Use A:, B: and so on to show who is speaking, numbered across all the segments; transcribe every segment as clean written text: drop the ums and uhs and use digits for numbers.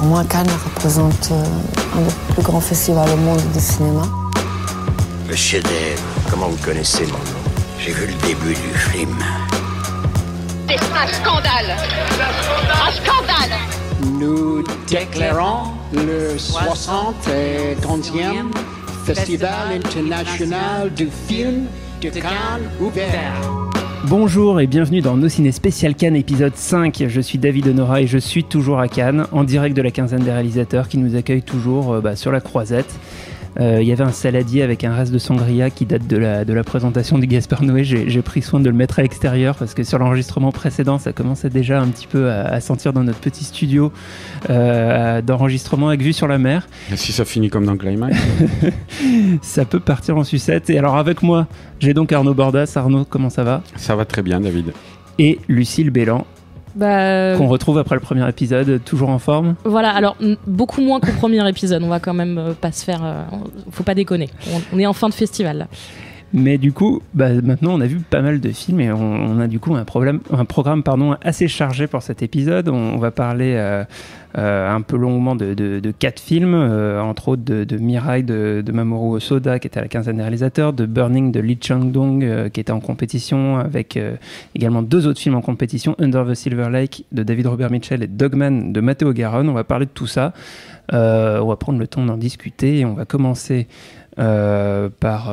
A: Pour moi, Cannes représente un des plus grands festivals au monde de cinéma.
B: Le chef-d'œuvre, comment vous connaissez mon nom? J'ai vu le début du film.
C: C'est un scandale! Un scandale!
D: Nous déclarons le 71e Festival international du film de Cannes ouvert.
E: Bonjour et bienvenue dans Nos Ciné Spécial Cannes épisode 5. Je suis David Honora et je suis toujours à Cannes, en direct de la quinzaine des réalisateurs qui nous accueillent toujours sur la Croisette. Il y avait un saladier avec un reste de sangria qui date de la présentation du Gaspard Noé. J'ai pris soin de le mettre à l'extérieur parce que sur l'enregistrement précédent, ça commençait déjà un petit peu à sentir dans notre petit studio d'enregistrement avec vue sur la mer.
F: Et si ça finit comme dans Climax
E: Ça peut partir en sucette. Et alors avec moi, j'ai donc Arnaud Bordas. Arnaud, comment ça va ?
F: Ça va très bien, David.
E: Et Lucille Bélan. Qu'on retrouve après le premier épisode, toujours en forme.
G: Voilà, alors beaucoup moins qu'au premier épisode, on va quand même pas se faire... faut pas déconner, on est en fin de festival là.
E: Mais du coup, maintenant on a vu pas mal de films et on a du coup un programme assez chargé pour cet épisode. On va parler un peu longuement de 4 films, entre autres de Mirai de Mamoru Hosoda qui était à la quinzaine des réalisateurs, de Burning de Lee Chang-dong qui était en compétition, avec également 2 autres films en compétition, Under the Silver Lake de David Robert Mitchell et Dogman de Matteo Garonne. On va parler de tout ça, on va prendre le temps d'en discuter et on va commencer par...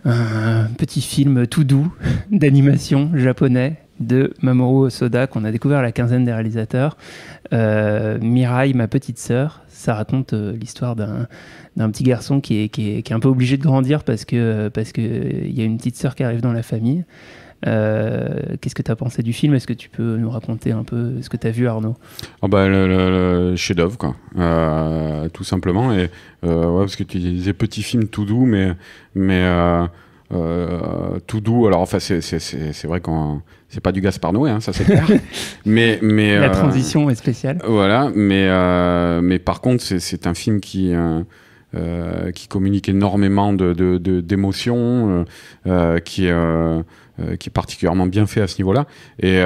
E: un petit film tout doux d'animation japonais de Mamoru Hosoda qu'on a découvert à la quinzaine des réalisateurs. Mirai, ma petite sœur. Ça raconte l'histoire d'un petit garçon qui est un peu obligé de grandir parce que il y a une petite sœur qui arrive dans la famille. Qu'est-ce que tu as pensé du film ? Est-ce que tu peux nous raconter un peu ce que tu as vu, Arnaud ?
F: Le chef-d'œuvre, quoi. Tout simplement. Et parce que tu disais petit film tout doux, mais tout doux. Alors, enfin, c'est vrai qu'on c'est pas du Gaspard Noé, ça c'est clair. mais
E: la transition est spéciale.
F: Voilà, mais par contre, c'est un film qui communique énormément d'émotions, qui est particulièrement bien fait à ce niveau-là. Et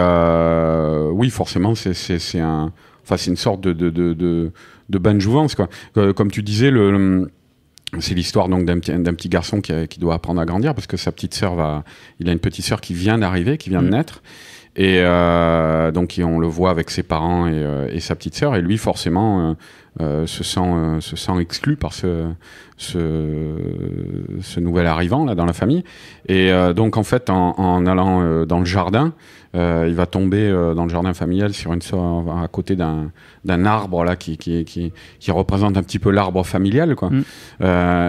F: oui, forcément, c'est une sorte de bain de jouvence, quoi. Comme tu disais, c'est l'histoire donc d'un petit garçon qui doit apprendre à grandir parce que sa petite sœur il a une petite sœur qui vient d'arriver, qui vient de naître. Et donc on le voit avec ses parents et sa petite sœur, et lui forcément se sent exclu par ce nouvel arrivant là dans la famille. Et donc en fait en allant dans le jardin, il va tomber dans le jardin familial à côté d'un arbre là qui représente un petit peu l'arbre familial, quoi.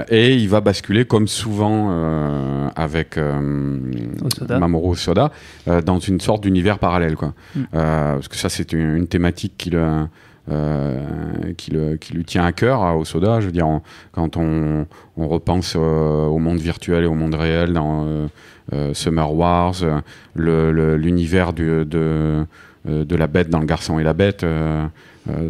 F: Et il va basculer comme souvent avec Mamoru Hosoda dans une sorte d'univers parallèle, quoi. Parce que ça c'est une thématique qui lui tient à cœur à Hosoda. Je veux dire, quand on repense au monde virtuel et au monde réel dans Summer Wars, l'univers de la bête dans Le Garçon et la bête,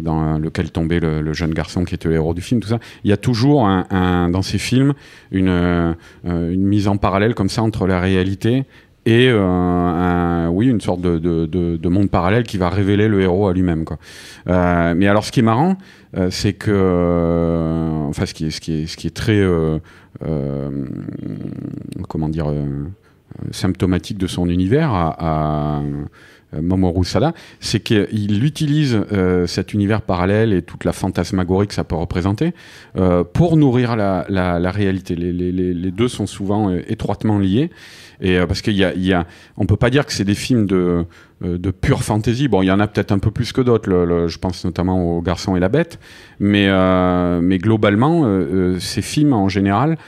F: dans lequel tombait le jeune garçon qui était le héros du film, tout ça. Il y a toujours dans ces films une mise en parallèle comme ça entre la réalité et une sorte de monde parallèle qui va révéler le héros à lui-même, quoi. Mais alors ce qui est marrant, c'est que ce qui est très symptomatique de son univers à Mamoru Hosoda, c'est qu'il utilise cet univers parallèle et toute la fantasmagorie que ça peut représenter pour nourrir la réalité. Les deux sont souvent étroitement liés. Et parce on peut pas dire que c'est des films de pure fantasy. Bon, il y en a peut-être un peu plus que d'autres. Je pense notamment au Garçon et la Bête, mais globalement, ces films en général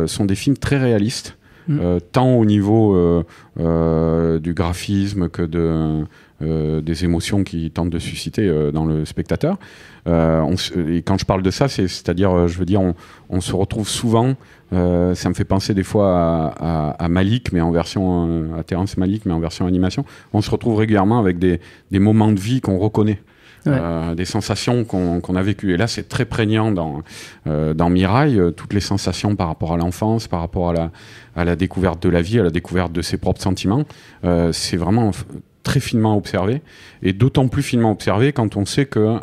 F: sont des films très réalistes, tant au niveau du graphisme que des émotions qu'ils tentent de susciter dans le spectateur. Et quand je parle de ça, c'est-à-dire, je veux dire, on se retrouve souvent. Ça me fait penser des fois à Malick, mais en version à Terrence Malick, mais en version animation. On se retrouve régulièrement avec des moments de vie qu'on reconnaît. Des sensations qu'on a vécues. Et là, c'est très prégnant dans Mirai, toutes les sensations par rapport à l'enfance, par rapport à la découverte de la vie, à la découverte de ses propres sentiments. C'est vraiment très finement observé, et d'autant plus finement observé quand on sait que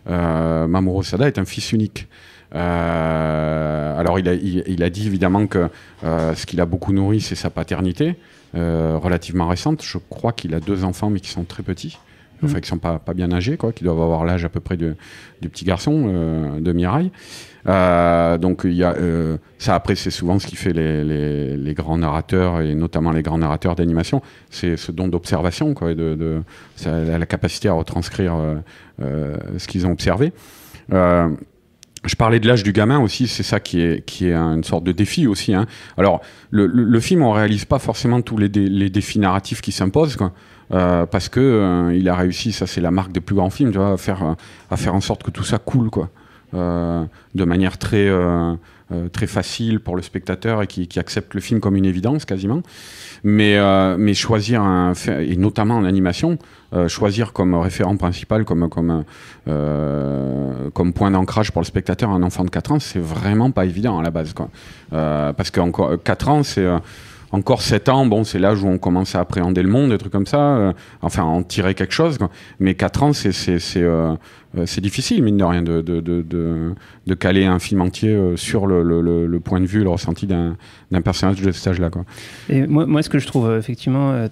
F: Mamoru Osada est un fils unique. Alors il a dit évidemment que ce qu'il a beaucoup nourri, c'est sa paternité, relativement récente. Je crois qu'il a 2 enfants, mais qui sont très petits. Enfin, qui sont pas bien âgés, quoi, qui doivent avoir l'âge à peu près du petit garçon de Mirai. Donc il y a ça, après, c'est souvent ce qui fait les grands narrateurs, et notamment les grands narrateurs d'animation, c'est ce don d'observation, quoi, et la capacité à retranscrire ce qu'ils ont observé. Je parlais de l'âge du gamin aussi, c'est ça qui est une sorte de défi aussi, hein. Alors le film, on réalise pas forcément tous les défis narratifs qui s'imposent, quoi. Parce que il a réussi, ça c'est la marque des plus grands films, tu vois, à faire en sorte que tout ça coule, quoi, de manière très facile pour le spectateur, et qui accepte le film comme une évidence quasiment. Mais choisir et notamment en animation, choisir comme référent principal, comme point d'ancrage pour le spectateur un enfant de 4 ans, c'est vraiment pas évident à la base, quoi. Parce que encore 4 ans, c'est encore 7 ans, bon, c'est l'âge où on commence à appréhender le monde, des trucs comme ça, enfin, en tirer quelque chose, quoi. Mais 4 ans, c'est difficile, mine de rien, de caler un film entier sur le point de vue, le ressenti d'un personnage de cet âge-là, quoi.
E: Et moi, ce que je trouve effectivement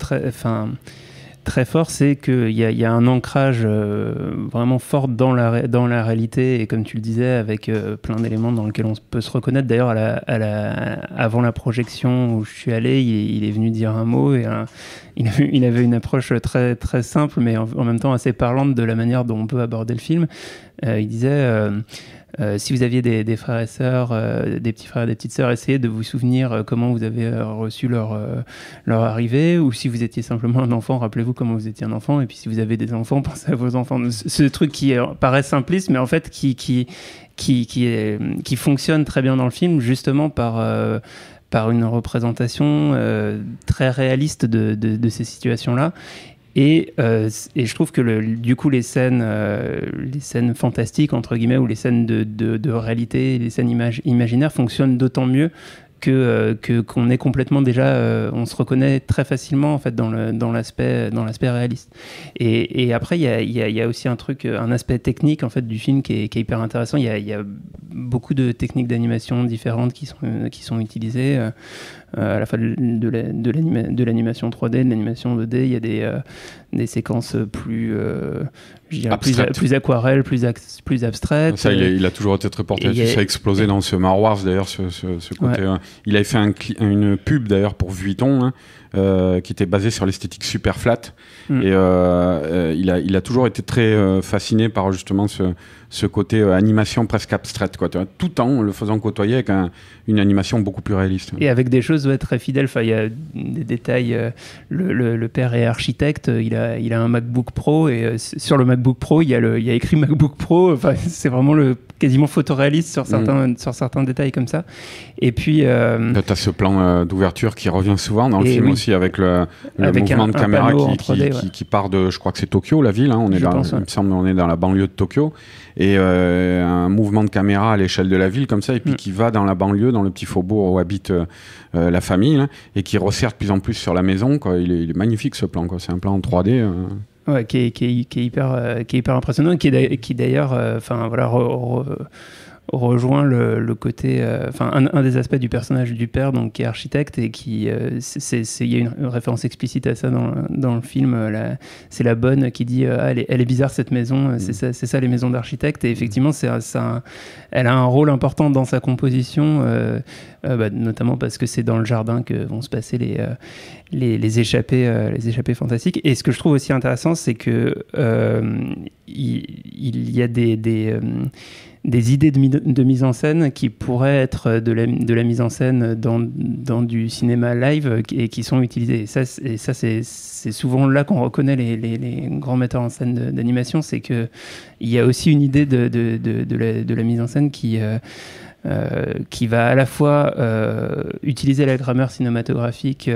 E: très fort, c'est qu'il y a un ancrage vraiment fort dans la réalité, et comme tu le disais, avec plein d'éléments dans lesquels on peut se reconnaître. D'ailleurs, avant la projection où je suis allé, il est venu dire un mot, et il avait une approche très, très simple, mais en même temps assez parlante de la manière dont on peut aborder le film. Il disait... si vous aviez des frères et sœurs, des petits frères et des petites sœurs, essayez de vous souvenir comment vous avez reçu leur arrivée, ou si vous étiez simplement un enfant, rappelez-vous comment vous étiez un enfant, et puis si vous avez des enfants, pensez à vos enfants. Ce truc qui paraît simpliste, mais en fait qui fonctionne très bien dans le film, justement par une représentation très réaliste de ces situations-là. Et je trouve que du coup les scènes fantastiques entre guillemets, ou les scènes de réalité, les scènes imaginaires fonctionnent d'autant mieux qu'on est complètement déjà, on se reconnaît très facilement en fait dans l'aspect réaliste. Et après il y a aussi un aspect technique en fait du film qui est hyper intéressant. Il y a beaucoup de techniques d'animation différentes qui sont utilisées. À la fois de l'animation 3D, de l'animation 2D, il y a des séquences plus aquarelles, plus abstraites.
F: Ça, il a toujours été très porté là-dessus. Ça a explosé dans ce Star Wars, d'ailleurs, ce côté. Ouais. Il avait fait une pub, d'ailleurs, pour Vuitton, hein, qui était basée sur l'esthétique super flat. Et il a toujours été très fasciné par, justement, ce côté animation presque abstraite, quoi, tout en le faisant côtoyer avec une animation beaucoup plus réaliste.
E: Et avec des choses très fidèles. Enfin, il y a des détails. Le père est architecte. Il a un MacBook Pro, et sur le MacBook Pro, il y a écrit MacBook Pro. Enfin, c'est vraiment quasiment photoréaliste sur certains détails comme ça. Et puis
F: t'as ce plan d'ouverture qui revient souvent dans le film, aussi, avec le mouvement de caméra qui part de, je crois que c'est Tokyo, la ville, hein, il me semble on est dans la banlieue de Tokyo, et un mouvement de caméra à l'échelle de la ville comme ça, et puis qui va dans la banlieue, dans le petit faubourg où habite la famille, là, et qui resserre de plus en plus sur la maison, quoi. Il est magnifique, ce plan, quoi. C'est un plan en 3D.
E: Ouais, qui est hyper impressionnant, qui d'ailleurs rejoint le côté, un des aspects du personnage du père, donc qui est architecte, et qui il y a une référence explicite à ça dans le film. C'est la bonne qui dit elle est bizarre cette maison, c'est ça les maisons d'architectes. Et effectivement elle a un rôle important dans sa composition, notamment parce que c'est dans le jardin que vont se passer les échappées fantastiques. Et ce que je trouve aussi intéressant, c'est que il y a des idées de mise en scène qui pourraient être de la mise en scène dans du cinéma live, et qui sont utilisées. Et ça c'est souvent là qu'on reconnaît les grands metteurs en scène d'animation, c'est qu'il y a aussi une idée de la mise en scène qui qui va à la fois utiliser la grammaire cinématographique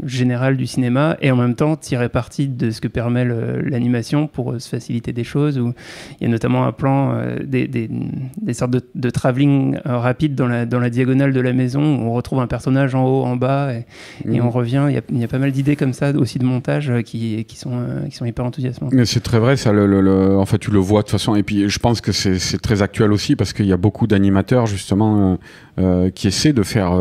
E: générale du cinéma et en même temps tirer parti de ce que permet l'animation pour se faciliter des choses. Où il y a notamment un plan, des sortes de travelling rapide dans la diagonale de la maison où on retrouve un personnage en haut, en bas et on revient. Il y a pas mal d'idées comme ça aussi de montage qui sont hyper enthousiasmantes.
F: Mais c'est très vrai, ça, en fait tu le vois de toute façon, et puis je pense que c'est très actuel aussi parce qu'il y a beaucoup d'animateurs justement qui essaient de faire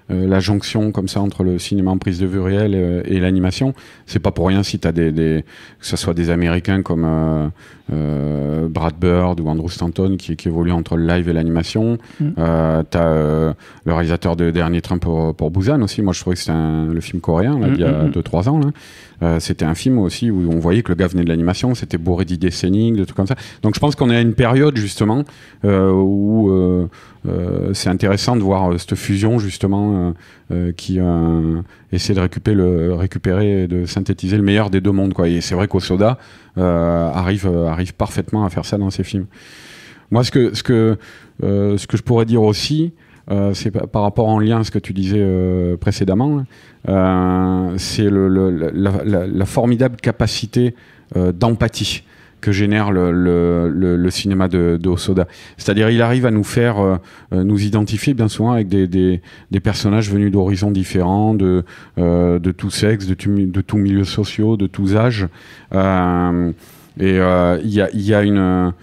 F: la jonction comme ça entre le cinéma en prise de vue réelle et l'animation. C'est pas pour rien si t'as que ce soit des Américains comme Brad Bird ou Andrew Stanton qui évoluent entre le live et l'animation. T'as le réalisateur de Dernier Train pour Busan aussi. Moi je trouvais que c'était le film coréen là, il y a 2-3 ans là. C'était un film aussi où on voyait que le gars venait de l'animation, c'était bourré d'idées scéniques, de trucs comme ça. Donc je pense qu'on est à une période justement où c'est intéressant de voir cette fusion justement qui essaie de récupérer et de synthétiser le meilleur des deux mondes, quoi. Et c'est vrai qu'Osoda arrive parfaitement à faire ça dans ses films. Moi, ce que je pourrais dire aussi, c'est par rapport en lien à ce que tu disais précédemment, c'est la formidable capacité d'empathie que génère le cinéma de Hosoda. C'est-à-dire, il arrive à nous faire nous identifier bien souvent avec des personnages venus d'horizons différents, de tout sexe, de tout milieu social, de tous âges. Et il y a une...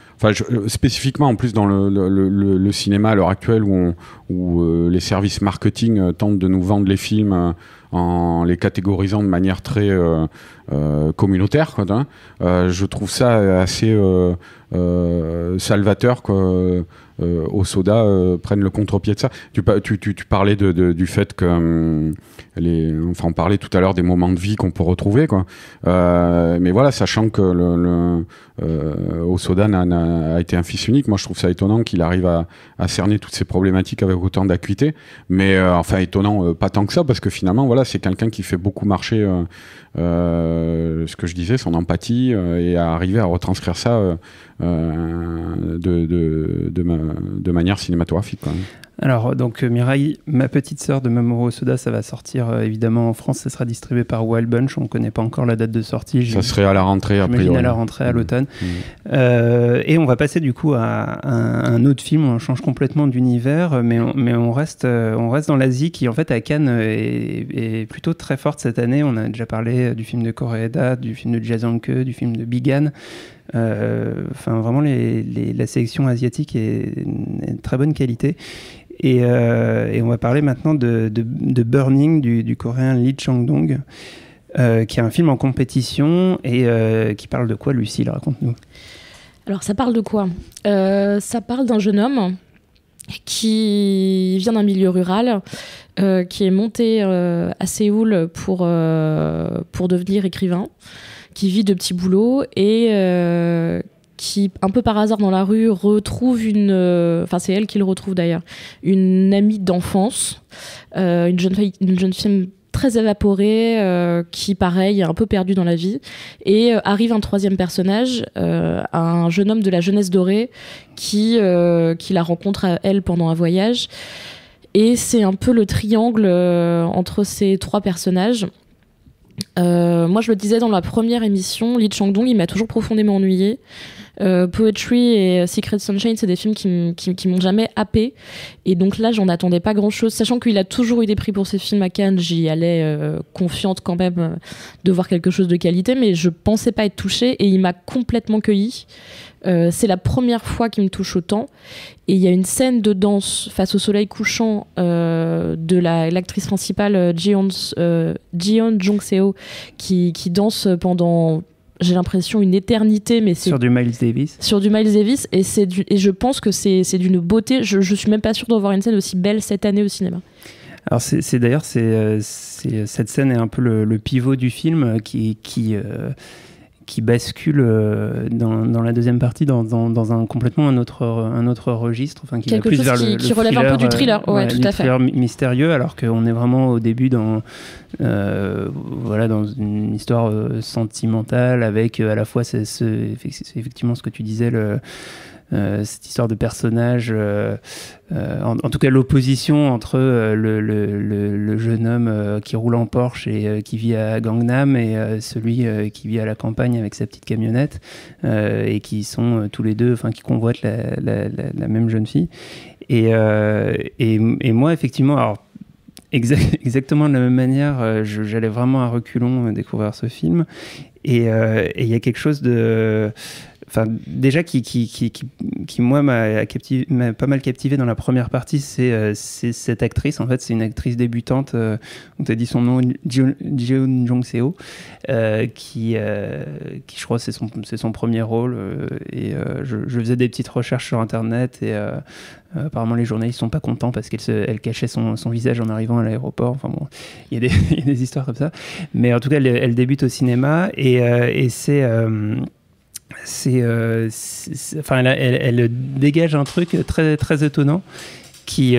F: spécifiquement, en plus, dans le cinéma à l'heure actuelle, où les services marketing tentent de nous vendre les films en les catégorisant de manière très communautaire, quoi, je trouve ça assez salvateur Hosoda prenne le contre-pied de ça. Tu parlais du fait que on parlait tout à l'heure des moments de vie qu'on peut retrouver, quoi. Mais voilà, sachant que Hosoda a été un fils unique, moi je trouve ça étonnant qu'il arrive à cerner toutes ces problématiques avec autant d'acuité. Mais étonnant, pas tant que ça, parce que finalement, voilà, c'est quelqu'un qui fait beaucoup marcher ce que je disais, son empathie, et à arriver à retranscrire ça de manière cinématographique, quand même.
E: Alors, donc, Mireille, Ma petite sœur de Mamoru Hosoda, ça va sortir évidemment en France. Ça sera distribué par Wild Bunch. On ne connaît pas encore la date de sortie.
F: Ça serait à la rentrée, a priori.
E: À la rentrée, à l'automne. Et on va passer du coup à un autre film. On change complètement d'univers, mais on reste dans l'Asie qui, en fait, à Cannes, est plutôt très forte cette année. On a déjà parlé du film de Koreeda, du film de Jazanke, du film de Bigan. Vraiment, la sélection asiatique est de très bonne qualité. Et on va parler maintenant de Burning du coréen Lee Chang-dong, qui est un film en compétition et qui parle de quoi, Lucille? Raconte-nous.
G: Alors, ça parle de quoi? Ça parle d'un jeune homme qui vient d'un milieu rural, qui est monté à Séoul pour devenir écrivain, qui vit de petits boulots et qui, un peu par hasard dans la rue, retrouve c'est elle qui le retrouve d'ailleurs, une amie d'enfance, une jeune femme très évaporée, qui, pareil, est un peu perdue dans la vie. Et arrive un troisième personnage, un jeune homme de la jeunesse dorée, qui la rencontre, elle, pendant un voyage. Et c'est un peu le triangle entre ces trois personnages. Moi, je le disais dans la première émission, Lee Chang-dong, il m'a toujours profondément ennuyée. Poetry et Secret Sunshine, c'est des films qui m'ont jamais happé, et donc là j'en attendais pas grand chose, sachant qu'il a toujours eu des prix pour ses films à Cannes. J'y allais confiante quand même de voir quelque chose de qualité, mais je pensais pas être touchée, et il m'a complètement cueillie. C'est la première fois qu'il me touche autant, et il y a une scène de danse face au soleil couchant de l'actrice principale Jeon Jong-seo qui danse pendant, j'ai l'impression, une éternité, mais c'est
E: sur du Miles Davis.
G: Sur du Miles Davis, et je pense que c'est d'une beauté. Je suis même pas sûre de voir une scène aussi belle cette année au cinéma. Alors
E: d'ailleurs cette scène est un peu le pivot du film qui bascule dans la deuxième partie dans complètement un autre registre, enfin qui
G: quelque chose vers qui relève un peu du thriller, tout à fait, thriller
E: mystérieux, alors qu'on est vraiment au début dans une histoire sentimentale avec à la fois c'est effectivement ce que tu disais, cette histoire de personnage, en tout cas l'opposition entre le jeune homme qui roule en Porsche et qui vit à Gangnam et celui qui vit à la campagne avec sa petite camionnette et qui sont tous les deux, qui convoitent la même jeune fille. Et moi, effectivement, alors exactement de la même manière, j'allais vraiment à reculons découvrir ce film. Et il y a quelque chose de... déjà qui moi m'a pas mal captivé dans la première partie, c'est cette actrice. En fait, c'est une actrice débutante, on t'a dit son nom, Jeon Jong-seo, qui je crois c'est son premier rôle. Je faisais des petites recherches sur internet et apparemment les journalistes sont pas contents parce qu'elle cachait son visage en arrivant à l'aéroport. Enfin bon, il y a des histoires comme ça. Mais en tout cas, elle débute au cinéma et c'est elle dégage un truc très, très étonnant qui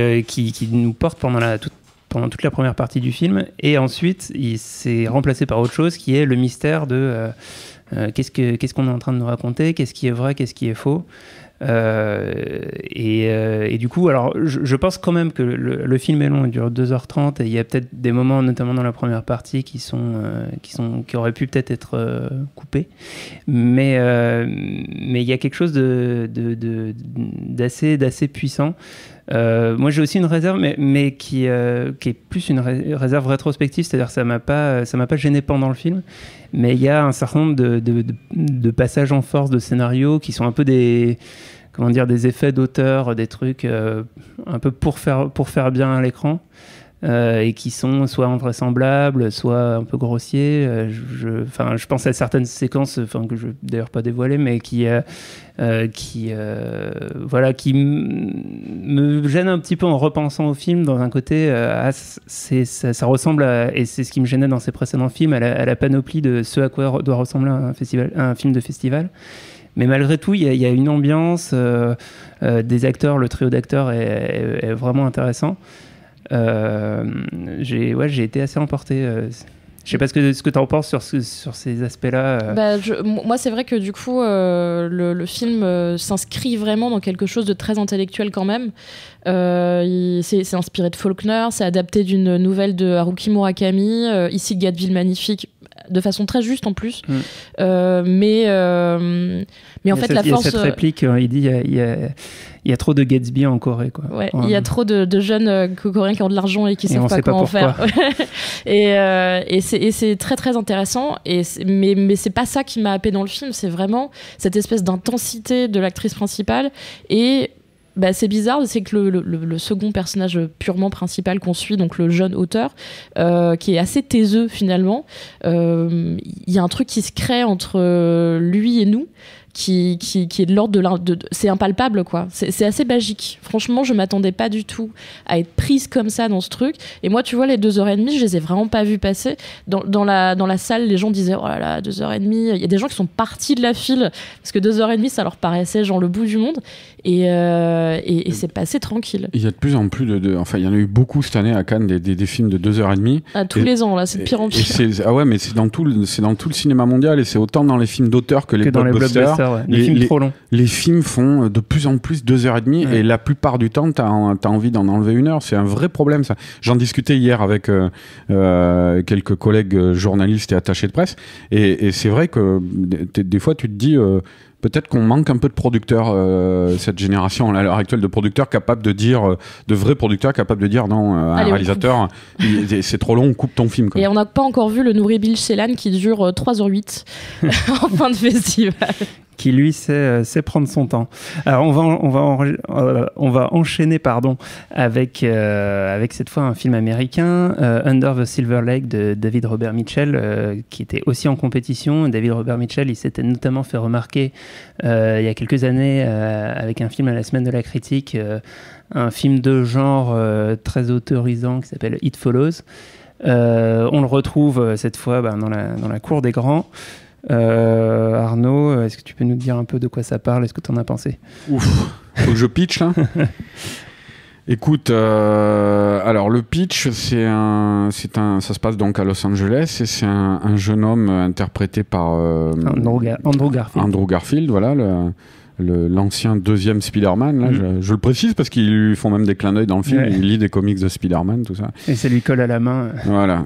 E: nous porte pendant toute la première partie du film, et ensuite il s'est remplacé par autre chose qui est le mystère de qu'est-ce qu'on est en train de nous raconter, qu'est-ce qui est vrai, qu'est-ce qui est faux. Et du coup, alors je pense quand même que le film est long, il dure 2h30 et il y a peut-être des moments, notamment dans la première partie, qui auraient pu peut-être être coupés, mais il y a quelque chose d'assez puissant. Moi j'ai aussi une réserve, mais qui est plus une réserve rétrospective, c'est-à-dire que ça m'a pas gêné pendant le film, mais il y a un certain nombre de passages en force de scénario qui sont un peu des effets d'auteur, des trucs un peu pour faire bien à l'écran, et qui sont soit invraisemblables, soit un peu grossiers. Je pense à certaines séquences, que je vais d'ailleurs pas dévoiler, mais qui me gênent un petit peu en repensant au film, dans un côté ça ressemble à, et c'est ce qui me gênait dans ses précédents films, à la panoplie de ce à quoi doit ressembler un film de festival. Mais malgré tout, il y a une ambiance, des acteurs, le trio d'acteurs est vraiment intéressant. J'ai été assez emporté. Je sais pas ce que tu en penses sur ces aspects-là.
G: Moi, c'est vrai que du coup, le film s'inscrit vraiment dans quelque chose de très intellectuel quand même. C'est inspiré de Faulkner, c'est adapté d'une nouvelle de Haruki Murakami, ici Gatteville magnifique, de façon très juste en plus. Mais en fait, la force... Il y a cette
E: réplique, il dit il y a trop de Gatsby en Corée, quoi.
G: Ouais, il y a trop de jeunes Coréens qui ont de l'argent et qui savent pas comment faire. et c'est très très intéressant. Mais c'est pas ça qui m'a happé dans le film. C'est vraiment cette espèce d'intensité de l'actrice principale. Et c'est bizarre, c'est que le second personnage purement principal qu'on suit, donc le jeune auteur, qui est assez taiseux finalement, il y a un truc qui se crée entre lui et nous, qui est de l'ordre c'est impalpable, quoi. C'est assez magique. Franchement, je m'attendais pas du tout à être prise comme ça dans ce truc. Et moi, tu vois, les 2h30, je les ai vraiment pas vus passer. Dans la salle, les gens disaient, oh là là, 2h30. Il y a des gens qui sont partis de la file parce que 2h30, ça leur paraissait genre le bout du monde. Et c'est passé tranquille.
F: Il y a de plus en plus il y en a eu beaucoup cette année à Cannes, des films de 2h30.
G: Tous les ans, là, c'est de pire en pire.
F: Mais c'est dans tout le cinéma mondial, et c'est autant dans les films d'auteur que les blockbusters.
E: Ouais. Les films trop longs.
F: Les films font de plus en plus 2h30, et la plupart du temps, t'as envie d'en enlever 1 heure. C'est un vrai problème, ça. J'en discutais hier avec quelques collègues journalistes et attachés de presse, et c'est vrai que des fois, tu te dis... peut-être qu'on manque un peu de producteurs, cette génération à l'heure actuelle, de producteurs capables de dire, de vrais producteurs capables de dire non, un réalisateur, c'est trop long, on coupe ton film.
G: Et on n'a pas encore vu le Nouri Ceylan qui dure 3h08 en fin de festival.
E: Qui lui sait prendre son temps. Alors on va enchaîner avec cette fois un film américain, Under the Silver Lake de David Robert Mitchell, qui était aussi en compétition. David Robert Mitchell, il s'était notamment fait remarquer il y a quelques années avec un film à la Semaine de la Critique, un film de genre très autorisant qui s'appelle It Follows. On le retrouve cette fois dans la cour des grands. Arnaud, est-ce que tu peux nous dire un peu de quoi ça parle? Est-ce que tu en as pensé?
F: Ouf, faut que je pitch là. Écoute, alors le pitch, ça se passe donc à Los Angeles, et c'est un jeune homme interprété par
E: Andrew Garfield.
F: Andrew Garfield, voilà, l'ancien deuxième Spider-Man. Là, je le précise parce qu'ils lui font même des clins d'œil dans le film. Il lit des comics de Spider-Man, tout ça.
E: Et ça lui colle à la main.
F: Voilà.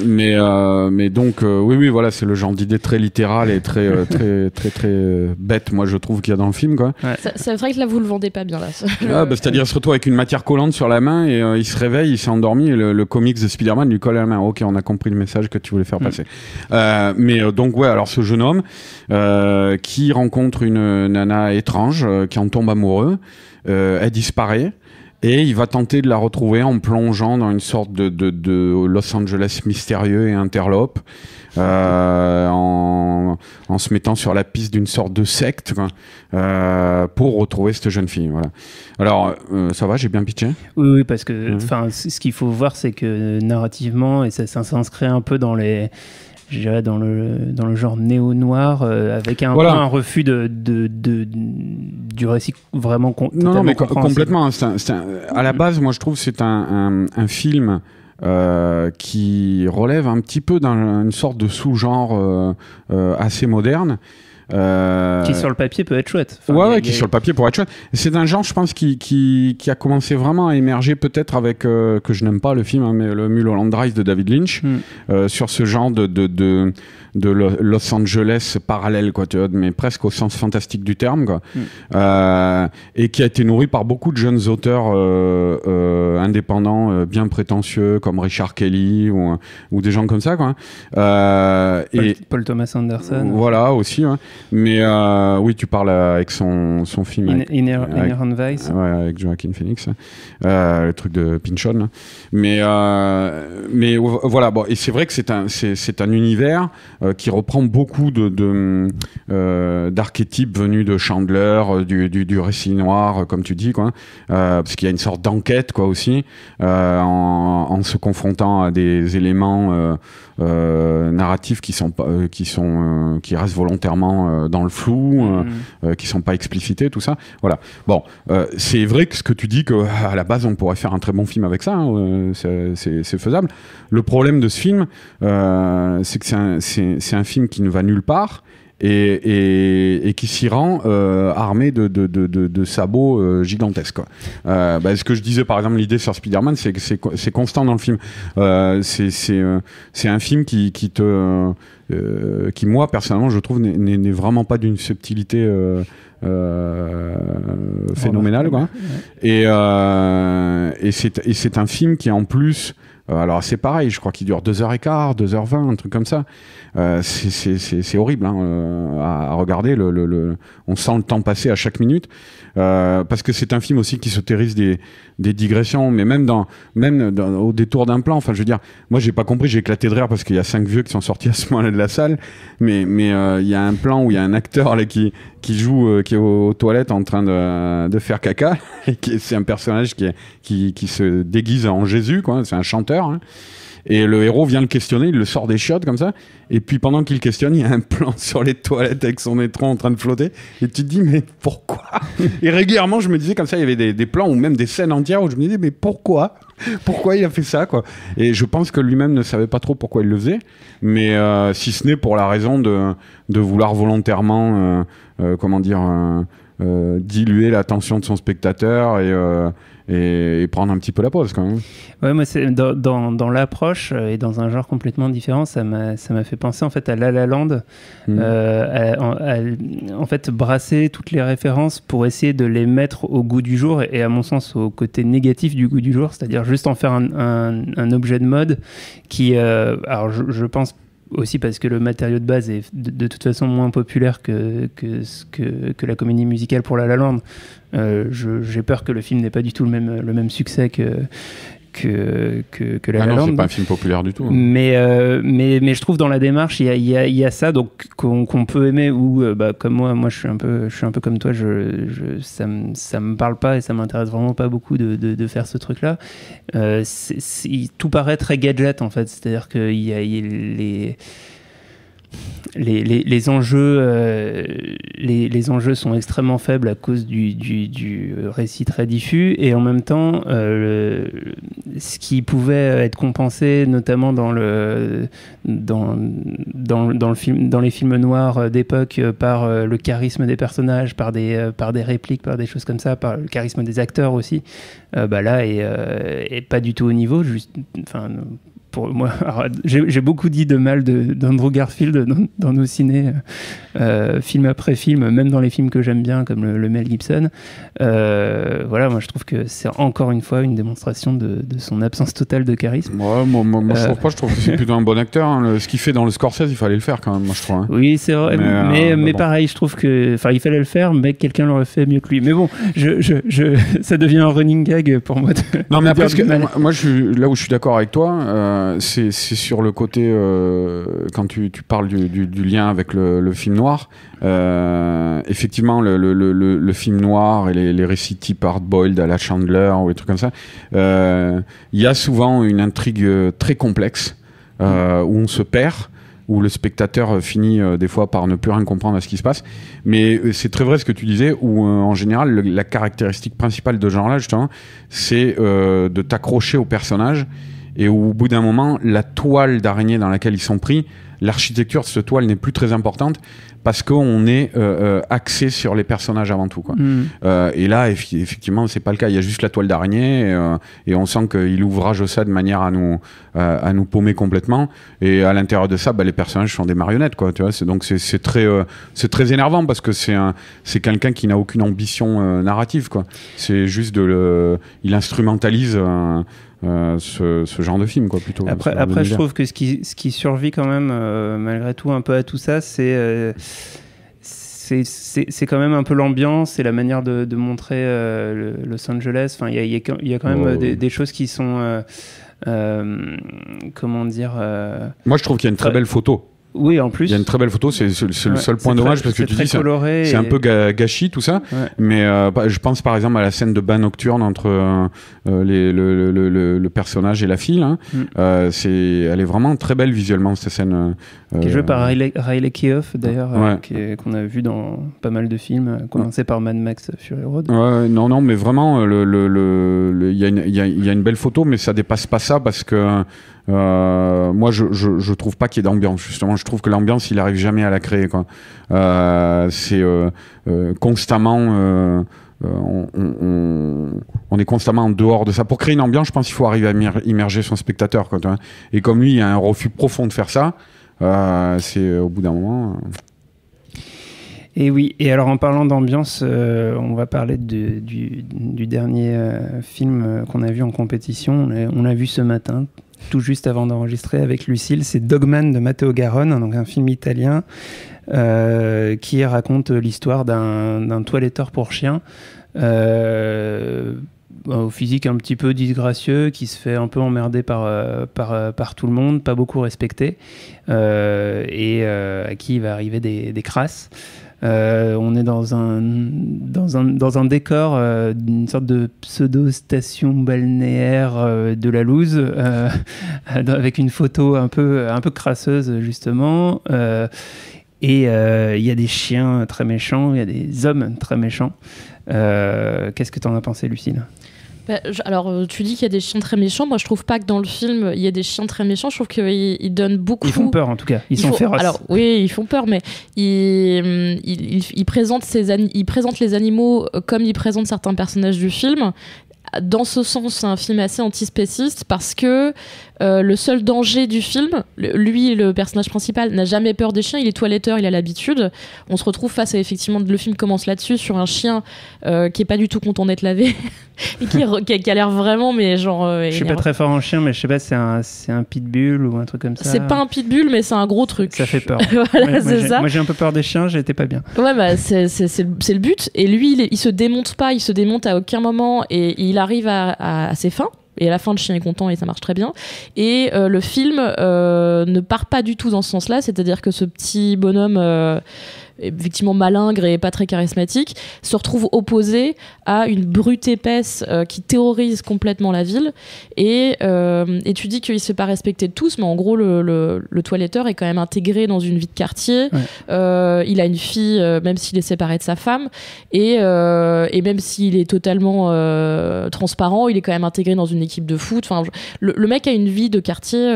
F: Mais donc, oui, voilà, c'est le genre d'idée très littérale et très bête, moi, je trouve, qu'il y a dans le film, quoi.
G: Ouais. C'est vrai que là, vous le vendez pas bien, là.
F: C'est-à-dire, il se retrouve avec une matière collante sur la main et il se réveille, il s'est endormi et le comics de Spider-Man lui colle à la main. Ok, on a compris le message que tu voulais faire passer. Donc, ouais, alors ce jeune homme qui rencontre une nana étrange, qui en tombe amoureux, elle disparaît. Et il va tenter de la retrouver en plongeant dans une sorte de Los Angeles mystérieux et interlope, en se mettant sur la piste d'une sorte de secte, quoi, pour retrouver cette jeune fille. Voilà. Alors, ça va, j'ai bien pitché ?
E: Oui, parce que ce qu'il faut voir, c'est que narrativement, et ça s'inscrit un peu dans les... Je dirais dans le genre néo-noir, avec un peu un refus du récit vraiment
F: non, mais complètement. À la base, moi, je trouve que c'est un film qui relève un petit peu d'une sorte de sous-genre assez moderne.
E: Qui sur le papier peut être chouette.
F: Qui sur le papier pourrait être chouette. C'est un genre, je pense, qui a commencé vraiment à émerger peut-être avec, que je n'aime pas le film, hein, mais le Mulholland Drive de David Lynch, sur ce genre de Los Angeles parallèle, quoi, tu vois, mais presque au sens fantastique du terme, quoi. Et qui a été nourri par beaucoup de jeunes auteurs indépendants, bien prétentieux, comme Richard Kelly ou des gens comme ça, quoi.
E: Paul Thomas Anderson.
F: Voilà, aussi, ouais. Mais oui, tu parles avec son film
E: Inherent Vice.
F: Ouais, avec Joaquin Phoenix, le truc de Pynchon, là. Mais voilà, bon, et c'est vrai que c'est un univers qui reprend beaucoup d'archétypes venus de Chandler, du récit noir, comme tu dis, quoi, parce qu'il y a une sorte d'enquête, quoi, aussi, en se confrontant à des éléments narratifs qui restent volontairement dans le flou, qui sont pas explicités, tout ça. Voilà. Bon, c'est vrai que ce que tu dis, que à la base on pourrait faire un très bon film avec ça, hein, c'est faisable. Le problème de ce film, c'est que c'est un film qui ne va nulle part. Et qui s'y rend armé de sabots gigantesques, quoi. Ce que je disais, par exemple, l'idée sur Spider-Man, c'est que c'est constant dans le film. C'est un film qui moi personnellement je trouve n'est vraiment pas d'une subtilité phénoménale, quoi. Et c'est un film qui en plus, alors c'est pareil, je crois qu'il dure 2h15, 2h20, un truc comme ça. C'est horrible, hein, à regarder. On sent le temps passer à chaque minute, parce que c'est un film aussi qui s'autorise des digressions, mais même au détour d'un plan. Enfin, je veux dire, moi j'ai pas compris, j'ai éclaté de rire parce qu'il y a 5 vieux qui sont sortis à ce moment-là de la salle, mais il y a un plan où il y a un acteur là qui joue, qui est aux toilettes en train de faire caca, et c'est un personnage qui se déguise en Jésus, quoi. C'est un chanteur, hein. Et le héros vient le questionner, il le sort des chiottes comme ça, et puis pendant qu'il questionne, il y a un plan sur les toilettes avec son étron en train de flotter, et tu te dis mais pourquoi? Et régulièrement je me disais comme ça, il y avait des plans ou même des scènes entières où je me disais mais pourquoi il a fait ça, quoi. Et je pense que lui-même ne savait pas trop pourquoi il le faisait, mais si ce n'est pour la raison de vouloir volontairement diluer l'attention de son spectateur et prendre un petit peu la pause, quand même.
E: Ouais, moi c'est dans l'approche et dans un genre complètement différent, ça m'a fait penser en fait à La La Land, en fait brasser toutes les références pour essayer de les mettre au goût du jour et à mon sens au côté négatif du goût du jour, c'est-à-dire juste en faire un objet de mode qui, alors je pense aussi parce que le matériau de base est de toute façon moins populaire que la comédie musicale pour La La Land. J'ai peur que le film n'ait pas du tout le même succès que La La Land.
F: C'est pas un film populaire du tout, hein.
E: Mais je trouve dans la démarche il y a ça, donc qu'on peut aimer, ou comme moi je suis un peu comme toi, ça me parle pas et ça m'intéresse vraiment pas beaucoup de faire ce truc là. Tout paraît très gadget en fait, c'est à dire qu'il y a les enjeux, les enjeux sont extrêmement faibles à cause du récit très diffus, et en même temps, ce qui pouvait être compensé, notamment dans le film, dans les films noirs d'époque, par le charisme des personnages, par des répliques, par des choses comme ça, par le charisme des acteurs aussi, là est pas du tout au niveau. Pour moi, alors, j'ai beaucoup dit de mal d'Andrew Garfield dans nos ciné, film après film, même dans les films que j'aime bien, comme le Mel Gibson. Moi je trouve que c'est encore une fois une démonstration de son absence totale de charisme.
F: Ouais, moi je trouve pas, je trouve que c'est plutôt un bon acteur. Hein. Ce qu'il fait dans le Scorsese, il fallait le faire quand même, moi je trouve. Hein.
E: Oui, c'est vrai, mais bon. Pareil, je trouve que, il fallait le faire, mais quelqu'un l'aurait fait mieux que lui. Mais bon, ça devient un running gag pour moi.
F: Non, mais après, moi là où je suis d'accord avec toi, c'est sur le côté quand tu parles du lien avec le film noir. Effectivement, le film noir et les récits type hard-boiled à la Chandler ou des trucs comme ça, il y a souvent une intrigue très complexe où on se perd, où le spectateur finit des fois par ne plus rien comprendre à ce qui se passe. Mais c'est très vrai ce que tu disais, où en général, la caractéristique principale de ce genre-là, justement, c'est de t'accrocher au personnage, et au bout d'un moment, la toile d'araignée dans laquelle ils sont pris, l'architecture de cette toile n'est plus très importante, parce qu'on est axé sur les personnages avant tout, quoi. Et là, effectivement, c'est pas le cas. Il y a juste la toile d'araignée, et on sent qu'il ouvrage ça de manière à nous paumer complètement. Et à l'intérieur de ça, les personnages sont des marionnettes, quoi. Tu vois, donc c'est très énervant, parce que c'est quelqu'un qui n'a aucune ambition narrative, quoi. C'est juste il instrumentalise ce genre de film, quoi, plutôt.
E: Après je trouve que ce qui survit quand même malgré tout un peu à tout ça, c'est quand même un peu l'ambiance et la manière de montrer Los Angeles. Enfin, il y a quand même des choses qui sont comment dire.
F: Moi, je trouve qu'il y a une très belle photo.
E: Oui, en plus.
F: Il y a une très belle photo, c'est le seul point dommage, parce que tu dis c'est un peu gâchis tout ça, mais je pense par exemple à la scène de bain nocturne entre le personnage et la fille, hein. Elle est vraiment très belle visuellement, cette scène.
E: Qui est jouée par Riley Keough d'ailleurs, qu'on a vu dans pas mal de films, commencé par Mad Max Fury Road.
F: Non, mais vraiment, il y a une belle photo, mais ça dépasse pas ça, parce que moi je trouve pas qu'il y ait d'ambiance, justement. Je trouve que l'ambiance, il arrive jamais à la créer, quoi. C'est constamment on est constamment en dehors de ça. Pour créer une ambiance, je pense qu'il faut arriver à immerger son spectateur, quoi, tu vois. Et comme lui, il y a un refus profond de faire ça, c'est au bout d'un moment.
E: Et oui, et alors en parlant d'ambiance, on va parler du dernier film qu'on a vu en compétition. On l'a vu ce matin, tout juste avant d'enregistrer avec Lucille. C'est Dogman de Matteo Garonne, donc un film italien qui raconte l'histoire d'un toiletteur pour chiens au physique un petit peu disgracieux, qui se fait un peu emmerder par tout le monde, pas beaucoup respecté, et à qui il va arriver des crasses. On est dans un décor d'une sorte de pseudo-station balnéaire de la Louse, avec une photo un peu crasseuse, justement. Et il y a des chiens très méchants, il y a des hommes très méchants. Qu'est-ce que tu en as pensé, Lucille ?
G: Alors, tu dis qu'il y a des chiens très méchants. Moi, je trouve pas que dans le film, il y a des chiens très méchants. Je trouve qu'ils donnent beaucoup...
E: Ils font peur, en tout cas. Ils sont féroces.
G: Alors, oui, ils font peur, mais ils présentent les animaux comme ils présentent certains personnages du film. Dans ce sens, c'est un film assez antispéciste, parce que le seul danger du film, lui, le personnage principal, n'a jamais peur des chiens. Il est toiletteur, il a l'habitude. On se retrouve face à, effectivement, le film commence là-dessus, sur un chien qui est pas du tout content d'être lavé et qui a l'air vraiment, mais genre...
E: je suis pas très fort en chien, mais je sais pas, c'est un pitbull ou un truc comme ça.
G: C'est pas un pitbull, mais c'est un gros truc.
E: Ça fait peur.
G: Voilà, c'est ça.
E: Moi, j'ai un peu peur des chiens, j'étais pas bien.
G: Ouais, c'est le but. Et lui, il se démonte pas, il se démonte à aucun moment, et il arrive à ses fins. Et à la fin, le chien est content et ça marche très bien. Et le film ne part pas du tout dans ce sens-là, c'est-à-dire que ce petit bonhomme effectivement malingre et pas très charismatique, se retrouve opposé à une brute épaisse qui terrorise complètement la ville. Et tu dis qu'il se fait pas respecter de tous, mais en gros le toiletteur est quand même intégré dans une vie de quartier. Il a une fille, même s'il est séparé de sa femme, et même s'il est totalement transparent, il est quand même intégré dans une équipe de foot. Enfin, le mec a une vie de quartier.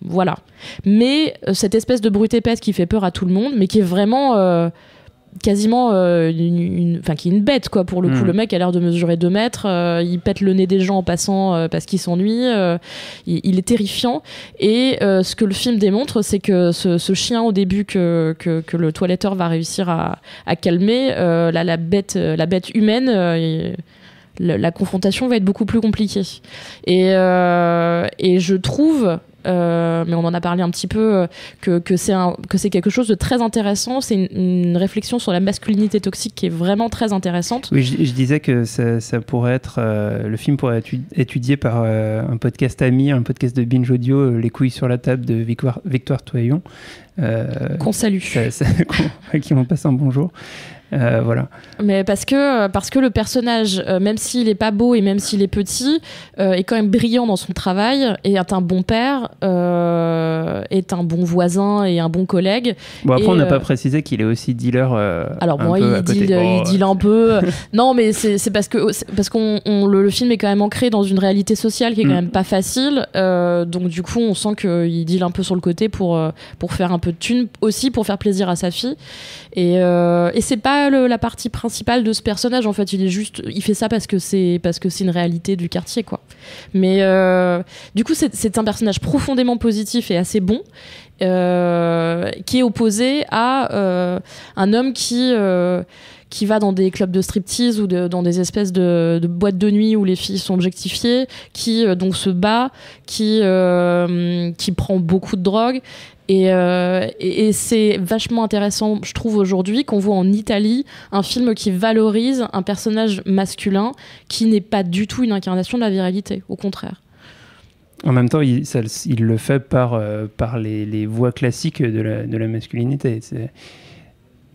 G: Voilà. Mais cette espèce de brute épaisse qui fait peur à tout le monde, mais qui est vraiment quasiment qui est une bête, quoi, pour le coup. Le mec a l'air de mesurer 2 mètres, il pète le nez des gens en passant parce qu'il s'ennuie, il est terrifiant. Et ce que le film démontre, c'est que ce chien au début que le toiletteur va réussir à calmer, la bête humaine, la confrontation va être beaucoup plus compliquée. Et je trouve, mais on en a parlé un petit peu, que c'est quelque chose de très intéressant. C'est une réflexion sur la masculinité toxique qui est vraiment très intéressante.
E: Oui, je disais que ça pourrait être, le film pourrait être étudié par un podcast ami, un podcast de Binge Audio, Les couilles sur la table de Victoire Toyon.
G: Qu'on salue.
E: Qui m'ont passé un bonjour. Voilà. Mais
G: parce que le personnage, même s'il est pas beau et même s'il est petit, est quand même brillant dans son travail et est un bon père, est un bon voisin et un bon collègue.
E: Bon, après, on n'a pas précisé qu'il est aussi dealer.
G: Alors moi, il deal un peu. Non, mais c'est parce que le film est quand même ancré dans une réalité sociale qui est quand même pas facile. Donc du coup, on sent qu'il deal un peu sur le côté pour faire un peu de thunes, aussi pour faire plaisir à sa fille. Et c'est pas la partie principale de ce personnage, en fait. Il fait ça parce que c'est une réalité du quartier, quoi. Mais du coup, c'est un personnage profondément positif et assez bon, qui est opposé à un homme qui va dans des clubs de striptease ou dans des espèces de boîtes de nuit où les filles sont objectifiées, qui donc se bat, qui prend beaucoup de drogue. Et c'est vachement intéressant, je trouve, aujourd'hui, qu'on voit en Italie un film qui valorise un personnage masculin qui n'est pas du tout une incarnation de la virilité, au contraire.
E: En même temps, il le fait par les voies classiques de la masculinité.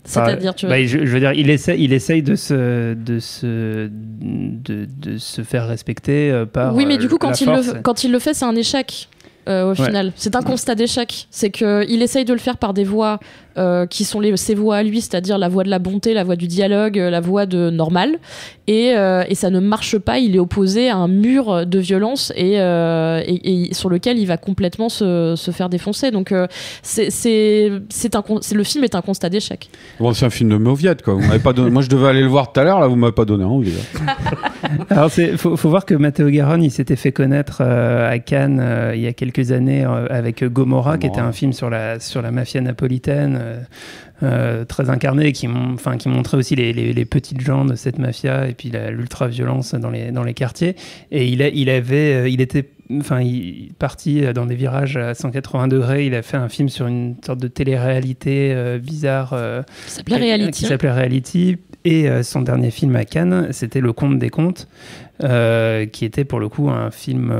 G: C'est-à-dire,
E: je veux dire, il essaye de se faire respecter par. Oui, mais du coup,
G: quand il le fait, c'est un échec. Au final, c'est un constat d'échec. C'est qu'il essaye de le faire par des voies qui sont ses voies à lui, c'est-à-dire la voie de la bonté, la voie du dialogue, la voie de normal, et ça ne marche pas. Il est opposé à un mur de violence et sur lequel il va complètement se faire défoncer. Donc le film est un constat d'échec.
F: Bon, c'est un film de mauviette, quoi. Vous m'avez pas donné... Moi, je devais aller le voir tout à l'heure, là, vous m'avez pas donné envie.
E: Alors, faut voir que Matteo Garonne, il s'était fait connaître à Cannes il y a quelques années avec Gomorrah, qui était un film sur la mafia napolitaine, très incarné, qui montrait aussi les petites gens de cette mafia et puis l'ultra-violence dans les quartiers. Et il était parti dans des virages à 180 degrés. Il a fait un film sur une sorte de télé-réalité bizarre qui s'appelait Reality. Et son dernier film à Cannes, c'était Le Conte des Contes, qui était pour le coup un film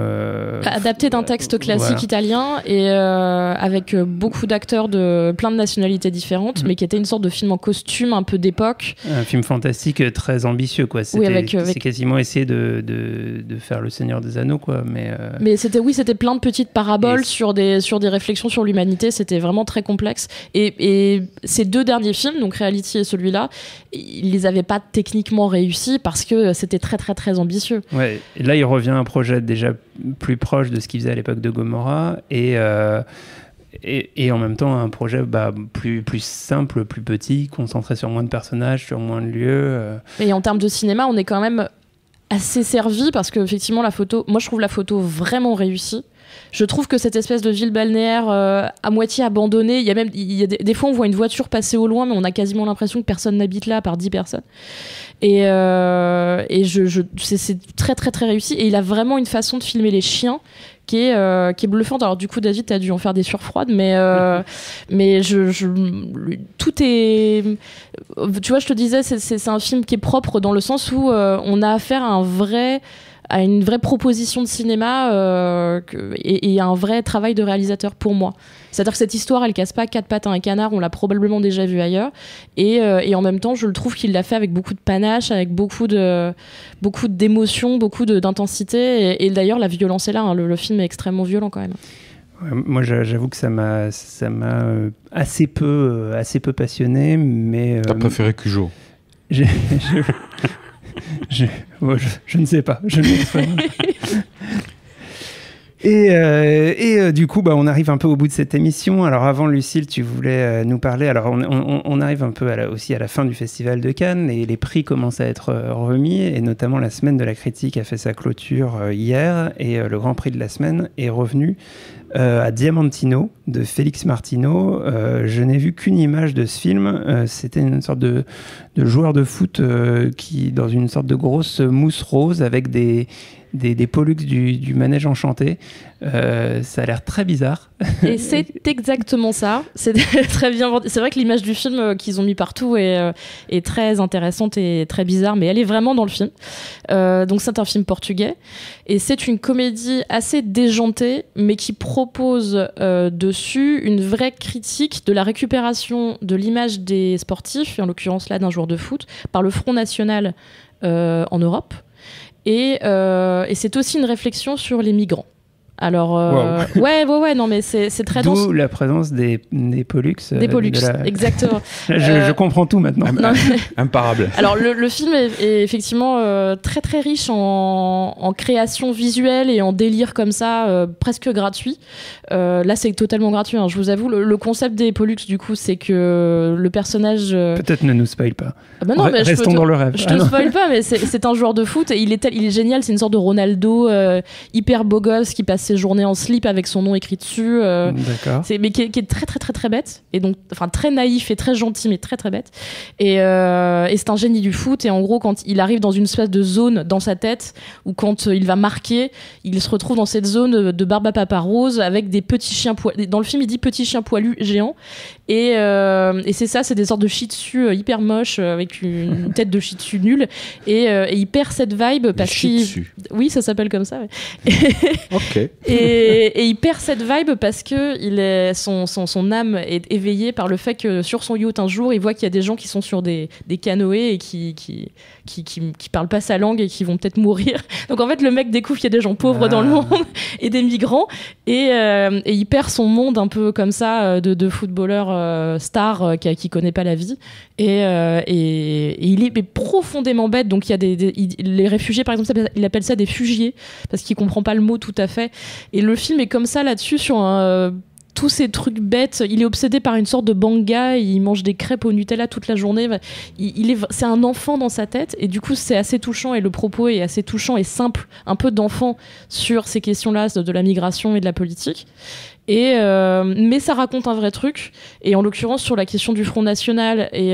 G: adapté d'un texte classique italien et avec beaucoup d'acteurs de plein de nationalités différentes, mais qui était une sorte de film en costume un peu d'époque.
E: Un film fantastique très ambitieux, quoi. C'est quasiment essayer de faire Le Seigneur des Anneaux, quoi.
G: Mais c'était plein de petites paraboles sur des réflexions sur l'humanité. C'était vraiment très complexe. Et ces 2 derniers films, donc Reality et celui-là, ils les avaient pas techniquement réussis parce que c'était très très très ambitieux.
E: Ouais, et là il revient à un projet déjà plus proche de ce qu'il faisait à l'époque de Gomorrah et en même temps un projet plus simple, plus petit, concentré sur moins de personnages, sur moins de lieux.
G: Et en termes de cinéma, on est quand même assez servi parce que effectivement moi je trouve la photo vraiment réussie. Je trouve que cette espèce de ville balnéaire à moitié abandonnée, il y a des fois on voit une voiture passer au loin, mais on a quasiment l'impression que personne n'habite là, à part 10 personnes. Et c'est très très très réussi. Et il a vraiment une façon de filmer les chiens qui est bluffante. Alors du coup, David, t'as dû en faire des surfroides, mais tout est... Tu vois, je te disais, c'est un film qui est propre dans le sens où on a affaire à un vrai à une vraie proposition de cinéma et un vrai travail de réalisateur pour moi. C'est-à-dire que cette histoire, elle casse pas quatre pattes à un canard, on l'a probablement déjà vu ailleurs, et en même temps, je le trouve qu'il l'a fait avec beaucoup de panache, avec beaucoup d'émotions, beaucoup d'intensité, et d'ailleurs, la violence est là, hein, le film est extrêmement violent quand même.
E: Ouais, moi, j'avoue que ça m'a assez peu passionné, mais...
F: T'as préféré Cujo?
E: Je ne sais pas. Je ne sais pas. Et du coup, on arrive un peu au bout de cette émission. Alors avant, Lucille, tu voulais nous parler. Alors on arrive un peu aussi à la fin du Festival de Cannes et les prix commencent à être remis, et notamment la Semaine de la Critique a fait sa clôture hier, et le Grand Prix de la semaine est revenu à Diamantino de Félix Martino. Je n'ai vu qu'une image de ce film. C'était une sorte de joueur de foot qui, dans une sorte de grosse mousse rose avec des pollux du manège enchanté. Ça a l'air très bizarre.
G: Et c'est exactement ça. C'est très bien vendu. C'est vrai que l'image du film qu'ils ont mis partout est très intéressante et très bizarre, mais elle est vraiment dans le film. Donc c'est un film portugais et c'est une comédie assez déjantée, mais qui propose dessus une vraie critique de la récupération de l'image des sportifs, et en l'occurrence là d'un joueur de foot, par le Front National en Europe. Et c'est aussi une réflexion sur les migrants. Alors,
E: wow.
G: ouais, non, mais c'est très dense.
E: D'où la présence des pollux.
G: Des pollux, exactement.
E: Je comprends tout maintenant.
F: Imparable.
G: Alors, le film est effectivement très très riche en création visuelle et en délire comme ça, presque gratuit. Là, c'est totalement gratuit, hein, je vous avoue. Le concept des pollux, du coup, c'est que le personnage...
E: Peut-être ne nous spoil pas.
G: Ah bah non, mais
E: restons dans le rêve.
G: Je te spoil pas, mais c'est un joueur de foot et il est génial. C'est une sorte de Ronaldo hyper beau gosse qui passe ses journées en slip avec son nom écrit dessus.
E: D'accord.
G: Mais qui est très très très très bête, et donc enfin très naïf et très gentil, mais très très bête. Et c'est un génie du foot. Et en gros, quand il arrive dans une espèce de zone dans sa tête où quand il va marquer, il se retrouve dans cette zone de barbe à papa rose avec des petits chiens poilus. Dans le film, il dit petits chiens poilus géants. Et c'est ça, c'est des sortes de shih tzu hyper moches avec une tête de shih tzu nulle. Et il perd cette vibe parce qu'il... Oui, ça s'appelle comme ça. Ouais.
F: Ok.
G: Et il perd cette vibe parce que son âme est éveillée par le fait que sur son yacht un jour, il voit qu'il y a des gens qui sont sur des canoës et qui parlent pas sa langue et qui vont peut-être mourir. Donc en fait, le mec découvre qu'il y a des gens pauvres dans le monde et des migrants, et il perd son monde un peu comme ça de footballeur star qui connaît pas la vie, et il est profondément bête. Donc il y a les réfugiés, par exemple, il appelle ça des fugiés parce qu'il comprend pas le mot tout à fait. Et le film est comme ça là-dessus, sur tous ces trucs bêtes. Il est obsédé par une sorte de banga, il mange des crêpes au Nutella toute la journée. C'est un enfant dans sa tête, et du coup c'est assez touchant, et le propos est assez touchant et simple, un peu d'enfant sur ces questions-là de la migration et de la politique. Mais ça raconte un vrai truc, et en l'occurrence sur la question du Front National, et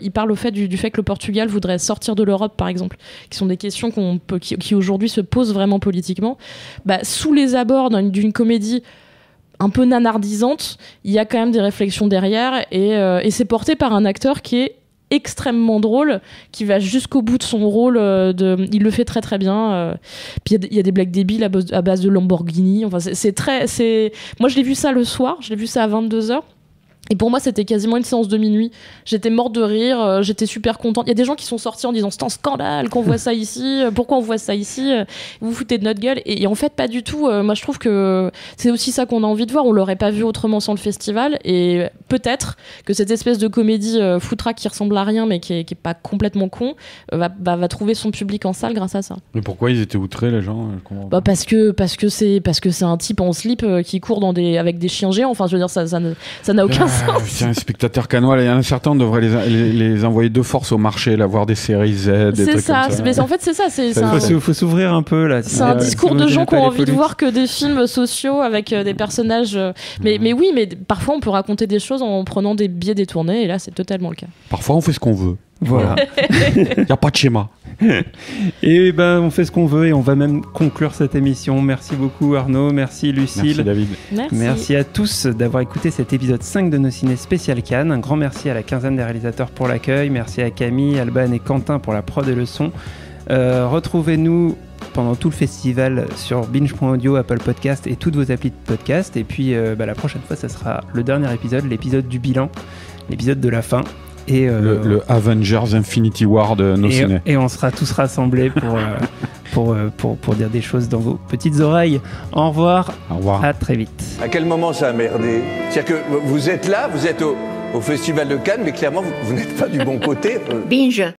G: il parle au fait du fait que le Portugal voudrait sortir de l'Europe, par exemple, qui sont des questions qui aujourd'hui se posent vraiment politiquement. Sous les abords d'une comédie un peu nanardisante, il y a quand même des réflexions derrière, et c'est porté par un acteur qui est extrêmement drôle, qui va jusqu'au bout de son rôle. Il le fait très très bien. Puis il y a des blagues débiles à base de Lamborghini. Enfin, moi je l'ai vu ça le soir, je l'ai vu ça à 22h. Et pour moi, c'était quasiment une séance de minuit. J'étais morte de rire, j'étais super contente. Il y a des gens qui sont sortis en disant « C'est un scandale qu'on voit ça ici, pourquoi on voit ça ici, vous vous foutez de notre gueule ?» Et en fait, pas du tout. Moi, je trouve que c'est aussi ça qu'on a envie de voir. On l'aurait pas vu autrement sans le festival. Et peut-être que cette espèce de comédie foutraque qui ressemble à rien, mais qui est pas complètement con, va trouver son public en salle grâce à ça.
F: Mais pourquoi ils étaient outrés, les gens?
G: Parce que c'est un type en slip qui court avec des chiens géants. Enfin, je veux dire, ça n'a aucun sens.
F: Tiens, spectateur canois, il y en a certains, on devrait les envoyer de force au marché, voir des séries Z, des trucs
G: ça,
F: comme ça.
G: Mais en fait, c'est ça.
E: Il faut s'ouvrir un peu là.
G: C'est un discours de gens qui ont envie de voir que des films sociaux avec des personnages. Mais oui, mais parfois on peut raconter des choses en prenant des biais détournés, et là, c'est totalement le cas.
F: Parfois, on fait ce qu'on veut.
E: Voilà.
F: Il n'y a pas de schéma.
E: Et on fait ce qu'on veut, et on va même conclure cette émission. Merci beaucoup Arnaud, merci Lucille.
F: Merci David.
G: Merci
E: à tous d'avoir écouté cet épisode 5 de Nos Ciné spécial Cannes. Un grand merci à la quinzaine des réalisateurs pour l'accueil. Merci à Camille, Alban et Quentin pour la prod et le son. Retrouvez-nous pendant tout le festival sur binge.audio, Apple Podcast et toutes vos applis de podcast. Et puis la prochaine fois, ça sera le dernier épisode, l'épisode du bilan, l'épisode de la fin. Et,
F: le Avengers Infinity War de nos ciné.
E: Et on sera tous rassemblés pour dire des choses dans vos petites oreilles. Au revoir.
F: Au revoir.
E: À très vite.
H: À quel moment ça a merdé? C'est-à-dire que vous êtes là, vous êtes au Festival de Cannes, mais clairement, vous n'êtes pas du bon côté.
C: Binge.